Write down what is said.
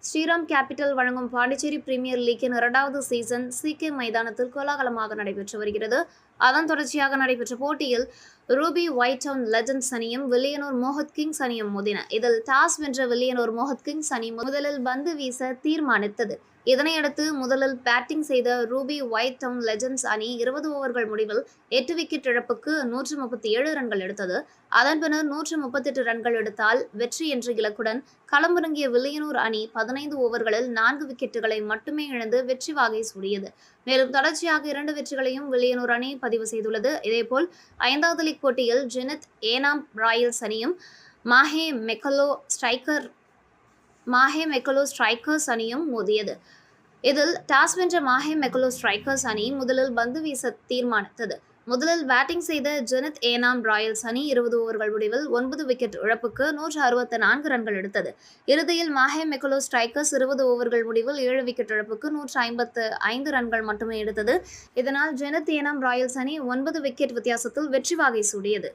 Sriram capital வழங்கும் Pondicherry premier லீக்கின் 2வது சீசன் சிகே மைதானத்தில் கோலாகலமாக நடைபெற்று வருகிறது. அதன் தொடர்ச்சியாக நடைபெற்ற போட்டியில் ரூபி ஒயிட் டவுன் லெஜண்ட்ஸ் அணியும் வில்லியனூர் மோஹத் கிங்ஸ் அணியும் மோதின. இதில் டாஸ் வென்ற வில்லியனூர் மோஹத் கிங்ஸ் அணி முதலில் பந்து வீச தீர்மானித்தது. இதனையடுத்து முதலில் பேட்டிங் செய்த ரூபி ஒயிட் டவுன் லெஜண்ட்ஸ் அணி 20 ஓவர்கள் முடிவில் 8 விக்கெட் இழப்புக்கு 137 ரன்கள் எடுத்தது. அதன் பின்னர் 138 ரன்கள் எடுத்தால் வெற்றி என்ற இலக்குடன் களமிறங்கிய வில்லியனூர் அணி 15 ஓவர்களில் 4 விக்கெட்டுகளை மட்டுமே இழந்து வெற்றி வாகை சூடியது. மேலும் தொடர்ச்சியாக 2 வெற்றிகளையும் வில்லியனூர் அணி பதிவு செய்துள்ளது. இதேபோல் 5வது லீக் போட்டியில் ஜெனத் ஏனாம் ராயல்ஸ் அணியும் மாஹே மெக்கலோ ஸ்ட்ரைக்கர்ஸ் அணியும் மோதியது. இதில் டாஸ் வென்ற மாஹே மெக்கலோ ஸ்ட்ரைக்கர்ஸ் அணி முதலில் பந்து வீச தீர்மானித்தது. முதலில் பேட்டிங் செய்த ஜெனத் ஏனாம் ராயல்ஸ் அணி 20 ஓவர்கள் முடிவில் 9 விக்கெட் இழப்புக்கு 164 ரன்கள் எடுத்தது. இறுதியில் மாஹே மெக்கலோ ஸ்ட்ரைக்கர்ஸ் 20 ஓவர்கள் முடிவில் 7 விக்கெட் இழப்புக்கு 155 ரன்கள் மட்டுமே எடுத்தது. இதனால் ஜெனத் ஏனாம் ராயல்ஸ் அணி 9 விக்கெட் வித்தியாசத்தில் வெற்றி வாகை சூடியது.